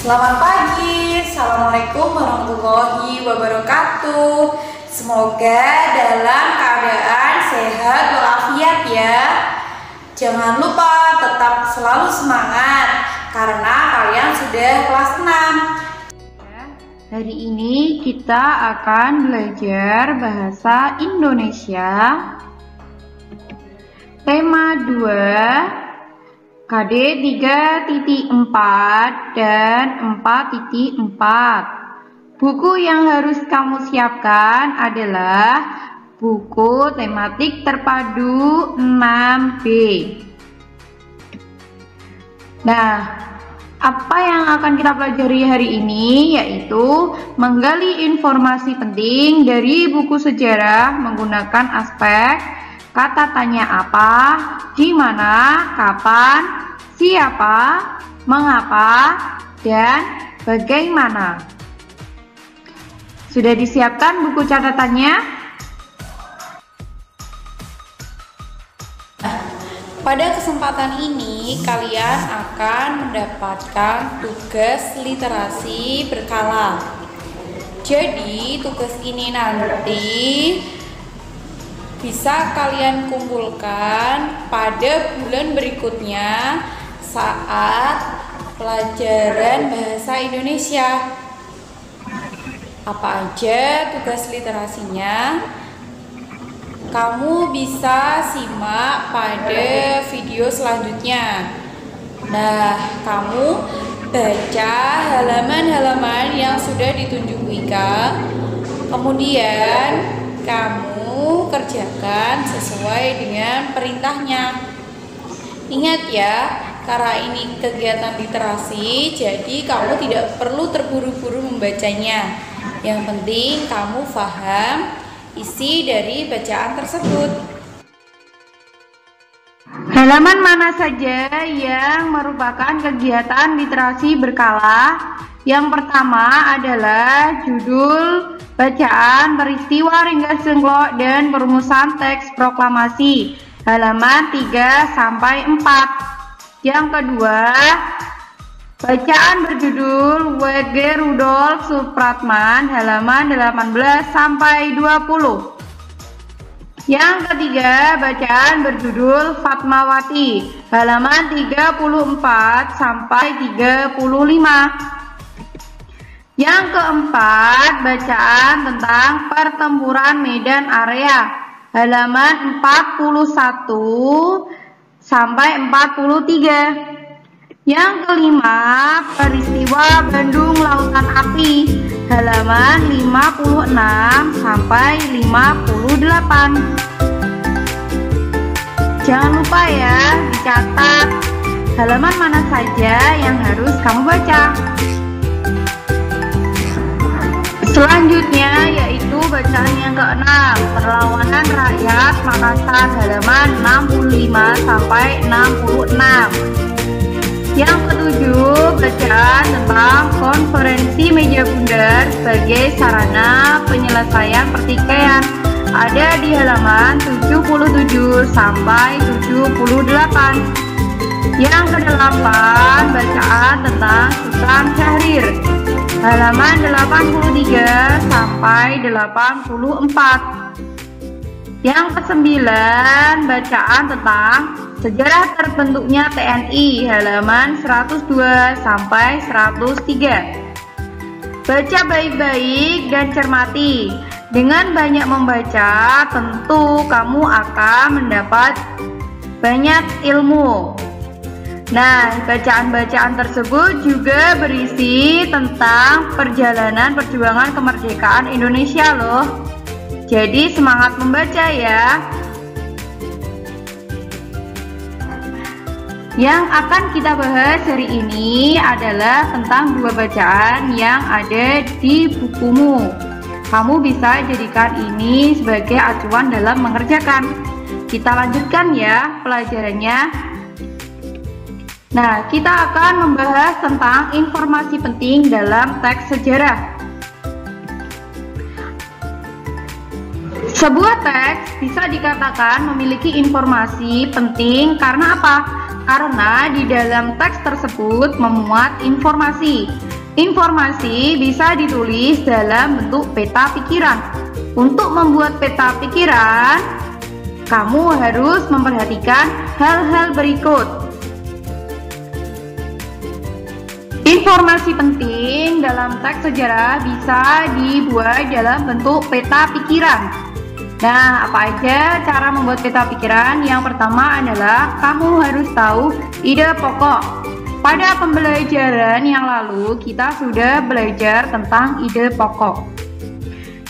Selamat pagi, Assalamualaikum warahmatullahi wabarakatuh. Semoga dalam keadaan sehat walafiat ya. Jangan lupa tetap selalu semangat karena kalian sudah kelas 6. Hari ini kita akan belajar bahasa Indonesia. Tema 2 KD 3.4 dan 4.4. Buku yang harus kamu siapkan adalah buku tematik terpadu 6B. Nah, apa yang akan kita pelajari hari ini yaitu menggali informasi penting dari buku sejarah menggunakan aspek kata tanya apa, di mana, kapan, siapa, mengapa, dan bagaimana. Sudah disiapkan buku catatannya? Pada kesempatan ini kalian akan mendapatkan tugas literasi berkala. Jadi tugas ini nanti bisa kalian kumpulkan pada bulan berikutnya saat pelajaran bahasa Indonesia. Apa aja tugas literasinya? Kamu bisa simak pada video selanjutnya. Nah, kamu baca halaman-halaman yang sudah ditunjuk Wika. Kemudian kamu kerjakan sesuai dengan perintahnya. Ingat ya, karena ini kegiatan literasi, jadi kamu tidak perlu terburu-buru membacanya. Yang penting kamu paham isi dari bacaan tersebut. Halaman mana saja yang merupakan kegiatan literasi berkala? Yang pertama adalah judul bacaan, peristiwa, ringkas cengklok, dan perumusan teks proklamasi, halaman 3-4. Yang kedua, bacaan berjudul W.G. Rudolf Supratman, halaman 18-20. Yang ketiga, bacaan berjudul Fatmawati, halaman 34-35. Yang keempat, bacaan tentang pertempuran Medan Area, halaman 41-43. Yang kelima, peristiwa Bandung Lautan Api, halaman 56-58. Jangan lupa ya, dicatat halaman mana saja yang harus kamu baca. Selanjutnya yaitu bacaan yang keenam, perlawanan rakyat Makassar, halaman 65-66. Yang ketujuh, bacaan tentang konferensi meja bundar sebagai sarana penyelesaian pertikaian, ada di halaman 77-78. Yang kedelapan, bacaan tentang Sultan Syahrir, halaman 83-84. Yang kesembilan, bacaan tentang sejarah terbentuknya TNI, halaman 102-103. Baca baik-baik dan cermati. Dengan banyak membaca, tentu kamu akan mendapat banyak ilmu. Nah, bacaan-bacaan tersebut juga berisi tentang perjalanan perjuangan kemerdekaan Indonesia loh. Jadi semangat membaca ya. Yang akan kita bahas hari ini adalah tentang dua bacaan yang ada di bukumu. Kamu bisa jadikan ini sebagai acuan dalam mengerjakan. Kita lanjutkan ya pelajarannya. Nah, kita akan membahas tentang informasi penting dalam teks sejarah. Sebuah teks bisa dikatakan memiliki informasi penting karena apa? Karena di dalam teks tersebut memuat informasi. Informasi bisa ditulis dalam bentuk peta pikiran. Untuk membuat peta pikiran, kamu harus memperhatikan hal-hal berikut. Informasi penting dalam teks sejarah bisa dibuat dalam bentuk peta pikiran. Nah, apa aja cara membuat peta pikiran? Yang pertama adalah kamu harus tahu ide pokok. Pada pembelajaran yang lalu, kita sudah belajar tentang ide pokok.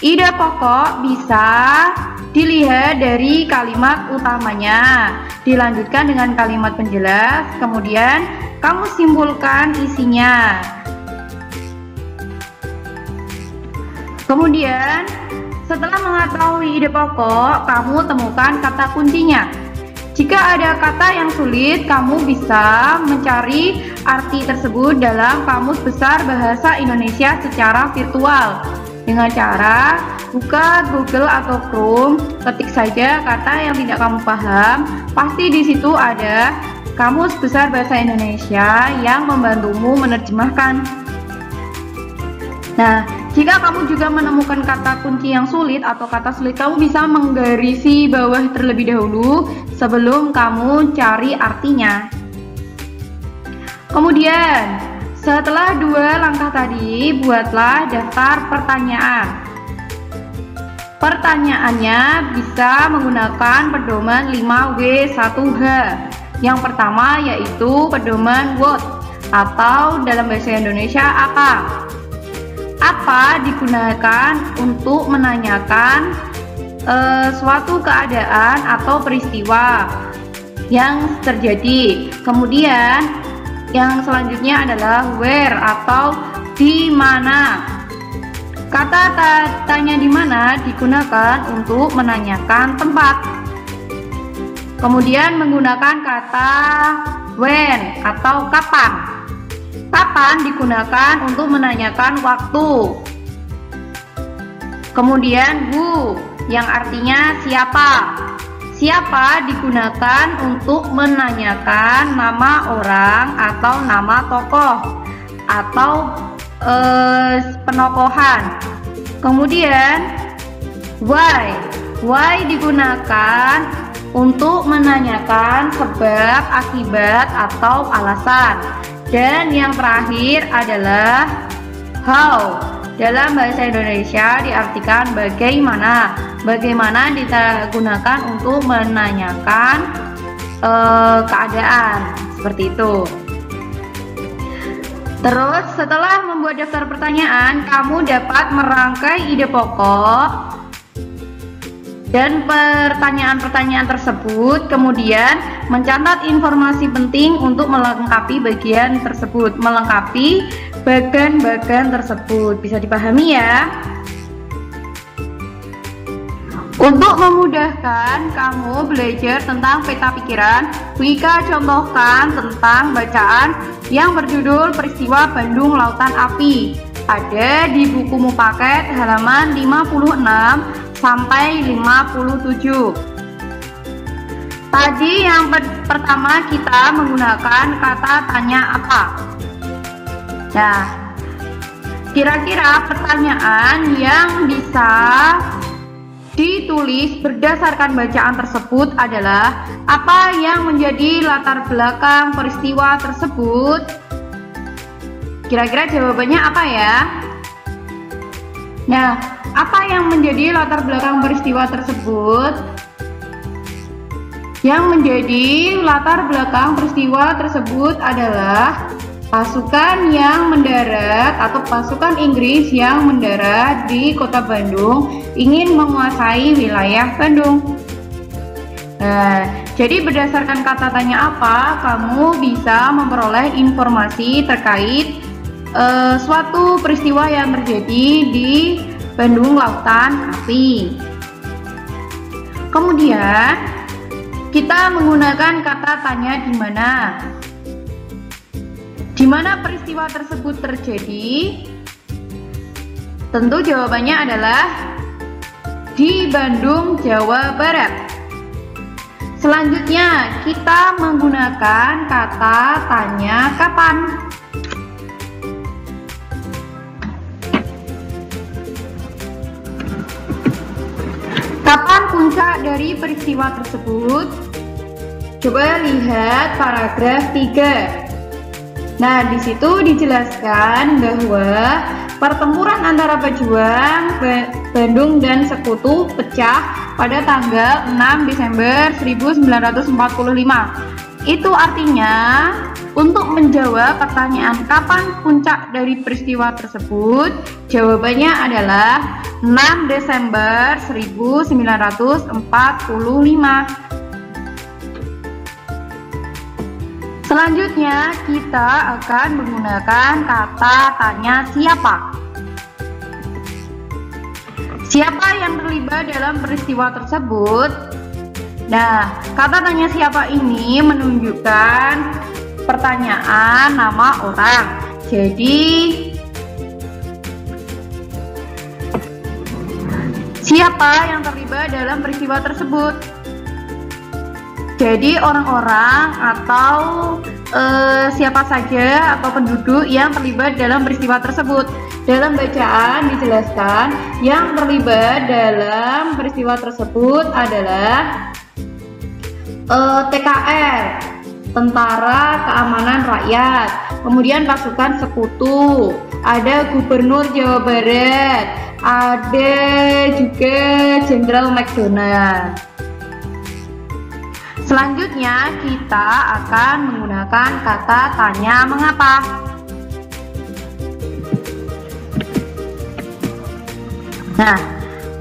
Ide pokok bisa dilihat dari kalimat utamanya, dilanjutkan dengan kalimat penjelas, kemudian kamu simpulkan isinya. Kemudian, setelah mengetahui ide pokok, kamu temukan kata kuncinya. Jika ada kata yang sulit, kamu bisa mencari arti tersebut dalam Kamus Besar Bahasa Indonesia secara virtual. Dengan cara buka Google atau Chrome, ketik saja kata yang tidak kamu paham, pasti di situ ada Kamus Besar Bahasa Indonesia yang membantumu menerjemahkan. Nah, jika kamu juga menemukan kata kunci yang sulit atau kata sulit, kamu bisa menggarisi bawah terlebih dahulu sebelum kamu cari artinya. Kemudian, setelah dua langkah tadi, buatlah daftar pertanyaan. Pertanyaannya bisa menggunakan pedoman 5W1H. Yang pertama yaitu pedoman what atau dalam bahasa Indonesia apa. Apa digunakan untuk menanyakan suatu keadaan atau peristiwa yang terjadi. Kemudian yang selanjutnya adalah where atau di mana. Kata tanya di mana digunakan untuk menanyakan tempat. Kemudian menggunakan kata when atau kapan. Kapan digunakan untuk menanyakan waktu. Kemudian who yang artinya siapa. Siapa digunakan untuk menanyakan nama orang atau nama tokoh atau penokohan. Kemudian why. Why digunakan untuk menanyakan sebab, akibat, atau alasan. Dan yang terakhir adalah how. Dalam bahasa Indonesia diartikan bagaimana. Bagaimana digunakan untuk menanyakan keadaan. Seperti itu. Terus setelah membuat daftar pertanyaan, kamu dapat merangkai ide pokok dan pertanyaan-pertanyaan tersebut, kemudian mencatat informasi penting untuk melengkapi bagian tersebut, melengkapi bagan-bagan tersebut. Bisa dipahami ya? Untuk memudahkan kamu belajar tentang peta pikiran, Wika contohkan tentang bacaan yang berjudul Peristiwa Bandung Lautan Api. Ada di bukumu paket halaman 56 sampai 57. Tadi yang pertama kita menggunakan kata tanya apa. Nah, kira-kira pertanyaan yang bisa ditulis berdasarkan bacaan tersebut adalah apa yang menjadi latar belakang peristiwa tersebut? Kira-kira jawabannya apa ya? Nah, apa yang menjadi latar belakang peristiwa tersebut? Yang menjadi latar belakang peristiwa tersebut adalah pasukan yang mendarat atau pasukan Inggris yang mendarat di kota Bandung ingin menguasai wilayah Bandung. Nah, jadi berdasarkan kata tanya apa, kamu bisa memperoleh informasi terkait suatu peristiwa yang terjadi di Bandung Lautan Api. Kemudian kita menggunakan kata tanya di mana. Di mana peristiwa tersebut terjadi? Tentu jawabannya adalah di Bandung, Jawa Barat. Selanjutnya kita menggunakan kata tanya kapan. puncak dari peristiwa tersebut? Coba lihat paragraf 3. Nah, di situ dijelaskan bahwa pertempuran antara pejuang Bandung dan Sekutu pecah pada tanggal 6 Desember 1945. Itu artinya untuk menjawab pertanyaan kapan puncak dari peristiwa tersebut, jawabannya adalah 6 Desember 1945. Selanjutnya kita akan menggunakan kata tanya siapa. Siapa yang terlibat dalam peristiwa tersebut? Nah, kata tanya siapa ini menunjukkan pertanyaan nama orang. Jadi, siapa yang terlibat dalam peristiwa tersebut? Jadi orang-orang atau siapa saja atau penduduk yang terlibat dalam peristiwa tersebut. Dalam bacaan dijelaskan yang terlibat dalam peristiwa tersebut adalah TKR, Tentara Keamanan Rakyat, kemudian pasukan Sekutu, ada Gubernur Jawa Barat, ada juga Jenderal McDonald. Selanjutnya kita akan menggunakan kata tanya mengapa. Nah,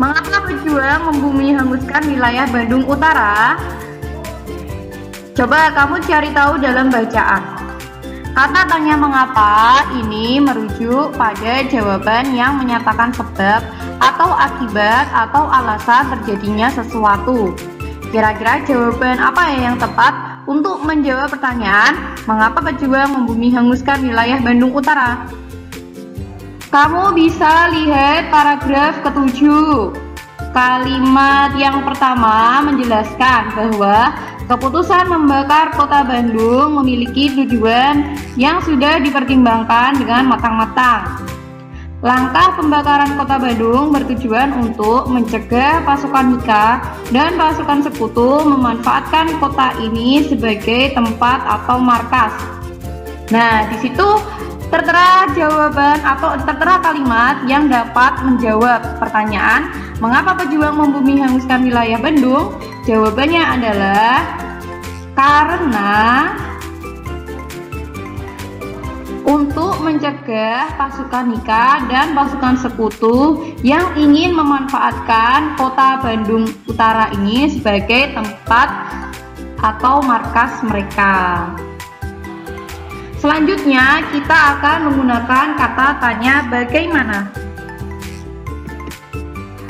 mengapa pejuang membumi hanguskan wilayah Bandung Utara? Coba kamu cari tahu dalam bacaan. Kata tanya mengapa ini merujuk pada jawaban yang menyatakan sebab atau akibat atau alasan terjadinya sesuatu. Kira-kira jawaban apa yang tepat untuk menjawab pertanyaan mengapa pejuang membumi hanguskan wilayah Bandung Utara? Kamu bisa lihat paragraf ke-7. Kalimat yang pertama menjelaskan bahwa keputusan membakar kota Bandung memiliki tujuan yang sudah dipertimbangkan dengan matang-matang. Langkah pembakaran kota Bandung bertujuan untuk mencegah pasukan Mika dan pasukan Sekutu memanfaatkan kota ini sebagai tempat atau markas. Nah, di situ tertera jawaban atau tertera kalimat yang dapat menjawab pertanyaan mengapa pejuang membumi hanguskan wilayah Bandung. Jawabannya adalah karena untuk mencegah pasukan Mika dan pasukan Sekutu yang ingin memanfaatkan kota Bandung Utara ini sebagai tempat atau markas mereka. Selanjutnya kita akan menggunakan kata tanya bagaimana.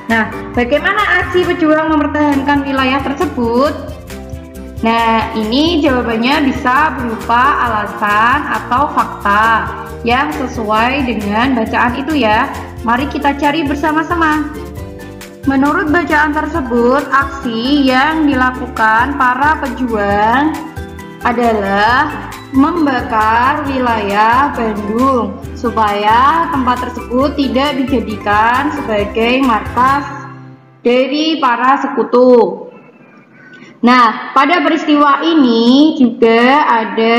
Nah, bagaimana aksi pejuang mempertahankan wilayah tersebut? Nah, ini jawabannya bisa berupa alasan atau fakta yang sesuai dengan bacaan itu ya. Mari kita cari bersama-sama. Menurut bacaan tersebut, aksi yang dilakukan para pejuang adalah membakar wilayah Bandung supaya tempat tersebut tidak dijadikan sebagai markas dari para Sekutu. Nah, pada peristiwa ini juga ada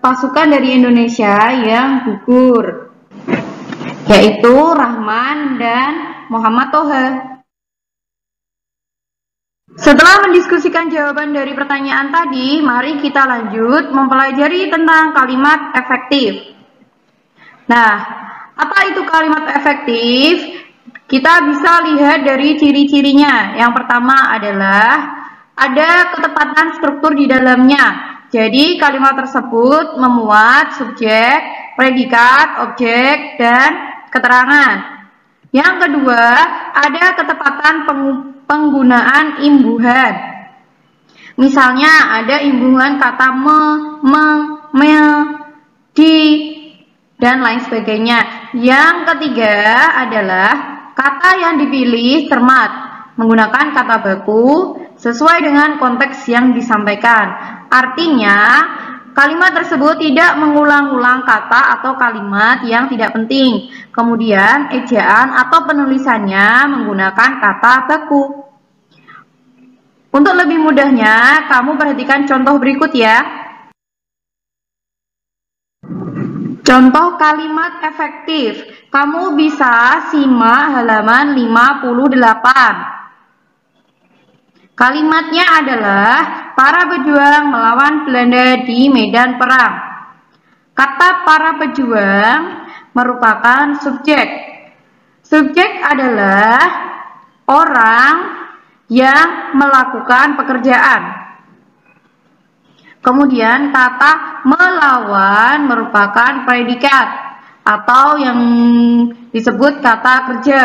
pasukan dari Indonesia yang gugur, yaitu Rahman dan Muhammad Toha. Setelah mendiskusikan jawaban dari pertanyaan tadi, mari kita lanjut mempelajari tentang kalimat efektif. Nah, apa itu kalimat efektif? Kita bisa lihat dari ciri-cirinya. Yang pertama adalah ada ketepatan struktur di dalamnya. Jadi kalimat tersebut memuat subjek, predikat, objek, dan keterangan. Yang kedua, ada ketepatan penggunaan imbuhan. Misalnya ada imbuhan kata me, di, dan lain sebagainya. Yang ketiga adalah kata yang dipilih cermat, menggunakan kata baku sesuai dengan konteks yang disampaikan. Artinya, Kalimat tersebut tidak mengulang-ulang kata atau kalimat yang tidak penting. Kemudian, ejaan atau penulisannya menggunakan kata baku. Untuk lebih mudahnya, kamu perhatikan contoh berikut ya. Contoh kalimat efektif. Kamu bisa simak halaman 58. Kalimatnya adalah para pejuang melawan Belanda di medan perang. Kata para pejuang merupakan subjek. Subjek adalah orang yang melakukan pekerjaan. Kemudian kata melawan merupakan predikat atau yang disebut kata kerja.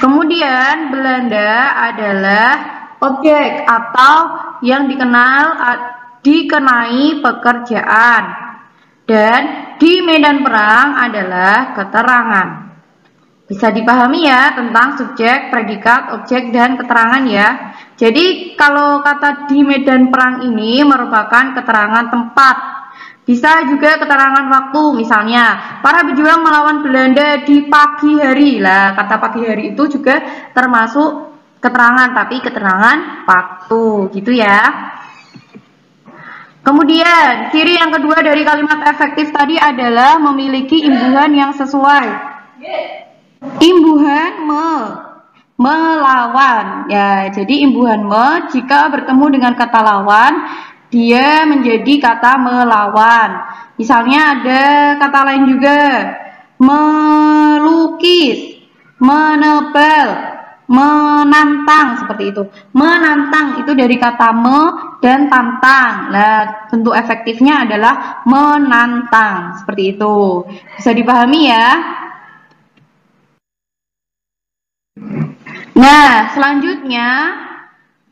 Kemudian Belanda adalah objek atau yang dikenai pekerjaan. Dan di medan perang adalah keterangan. Bisa dipahami ya tentang subjek, predikat, objek, dan keterangan ya. Jadi kalau kata di medan perang ini merupakan keterangan tempat. Bisa juga keterangan waktu, misalnya para pejuang melawan Belanda di pagi hari. Lah, kata pagi hari itu juga termasuk keterangan, tapi keterangan waktu, gitu ya. Kemudian, ciri yang kedua dari kalimat efektif tadi adalah memiliki imbuhan yang sesuai. Imbuhan melawan. Ya, jadi imbuhan jika bertemu dengan kata lawan, dia menjadi kata melawan. Misalnya ada kata lain juga, melukis, menebal, menantang, seperti itu. Menantang itu dari kata dan tantang. Nah, bentuk efektifnya adalah menantang, seperti itu. Bisa dipahami ya? Nah, selanjutnya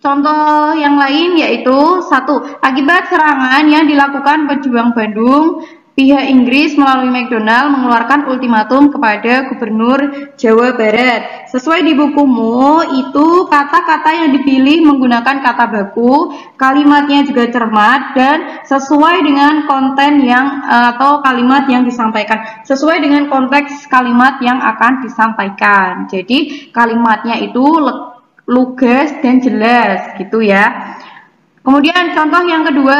contoh yang lain yaitu 1. Akibat serangan yang dilakukan pejuang Bandung, pihak Inggris melalui McDonald mengeluarkan ultimatum kepada Gubernur Jawa Barat. Sesuai di bukumu, itu kata-kata yang dipilih menggunakan kata baku, kalimatnya juga cermat dan sesuai dengan konten yang atau kalimat yang disampaikan. Sesuai dengan konteks kalimat yang akan disampaikan. Jadi kalimatnya itu lugas dan jelas gitu ya. Kemudian contoh yang kedua,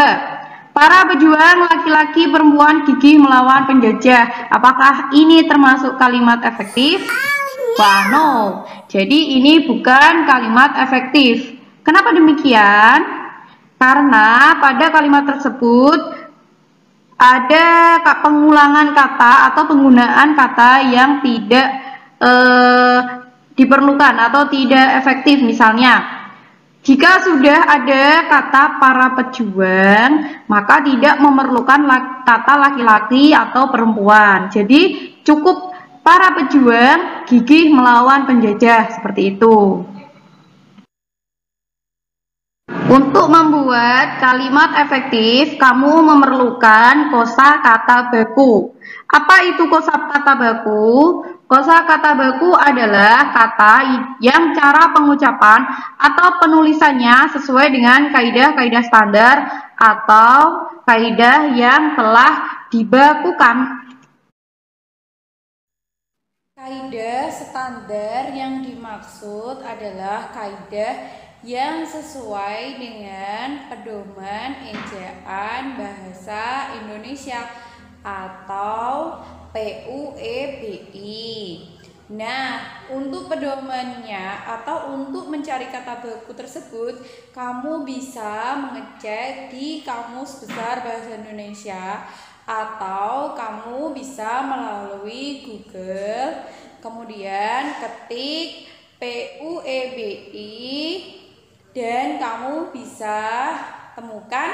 para pejuang laki-laki perempuan gigih melawan penjajah. Apakah ini termasuk kalimat efektif? Wah, no. Jadi ini bukan kalimat efektif. Kenapa demikian? Karena pada kalimat tersebut ada pengulangan kata atau penggunaan kata yang tidak diperlukan atau tidak efektif. Misalnya, jika sudah ada kata para pejuang, maka tidak memerlukan kata laki-laki atau perempuan. Jadi cukup para pejuang gigih melawan penjajah, seperti itu. Untuk membuat kalimat efektif, kamu memerlukan kosakata baku. Apa itu kosakata baku? Kosakata baku adalah kata yang cara pengucapan atau penulisannya sesuai dengan kaidah-kaidah standar atau kaidah yang telah dibakukan. Kaidah standar yang dimaksud adalah kaidah yang sesuai dengan pedoman ejaan bahasa Indonesia atau PUEBI. Nah, untuk pedomannya atau untuk mencari kata baku tersebut, kamu bisa mengecek di Kamus Besar Bahasa Indonesia atau kamu bisa melalui Google, kemudian ketik PUEBI dan kamu bisa temukan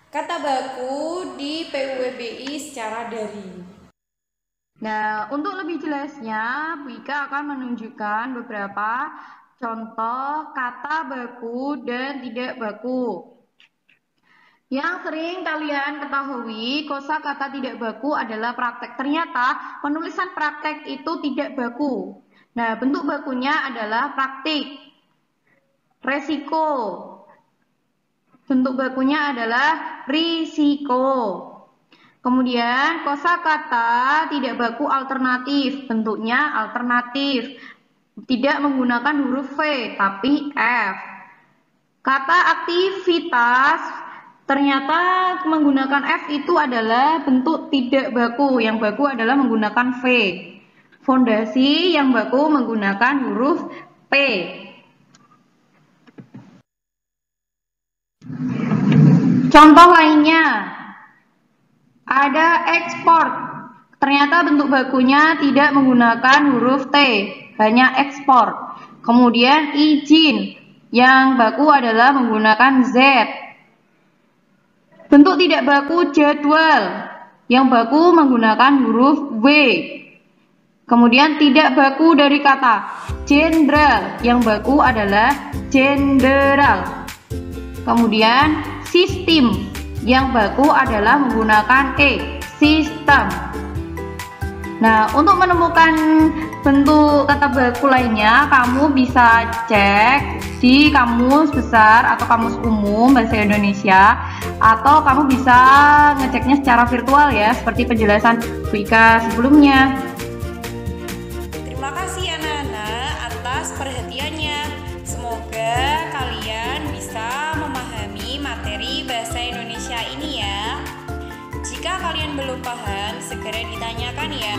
kata baku di PUEBI secara daring. Nah, untuk lebih jelasnya, Bu Ika akan menunjukkan beberapa contoh kata baku dan tidak baku. Yang sering kalian ketahui, kosakata tidak baku adalah praktek. Ternyata penulisan praktek itu tidak baku. Nah, bentuk bakunya adalah praktik, resiko, Bentuk bakunya adalah risiko. Kemudian kosakata tidak baku alternatif, bentuknya alternatif. Tidak menggunakan huruf V, tapi F. Kata aktivitas ternyata menggunakan F itu adalah bentuk tidak baku. Yang baku adalah menggunakan V. Fondasi yang baku menggunakan huruf P. Contoh lainnya, ada ekspor. Ternyata bentuk bakunya tidak menggunakan huruf T, hanya ekspor. Kemudian izin, yang baku adalah menggunakan Z. Bentuk tidak baku jadwal, yang baku menggunakan huruf W. Kemudian tidak baku dari kata jenderal, yang baku adalah jenderal. Kemudian sistem, yang baku adalah menggunakan E, sistem. Nah, untuk menemukan bentuk kata baku lainnya, kamu bisa cek di kamus besar atau kamus umum bahasa Indonesia, atau kamu bisa ngeceknya secara virtual ya, seperti penjelasan Bu Ika sebelumnya. Terima kasih anak-anak atas perhatiannya. Semoga kalian bisa memahami materi bahasa Indonesia ini ya. Jika kalian belum paham, segera ditanyakan ya.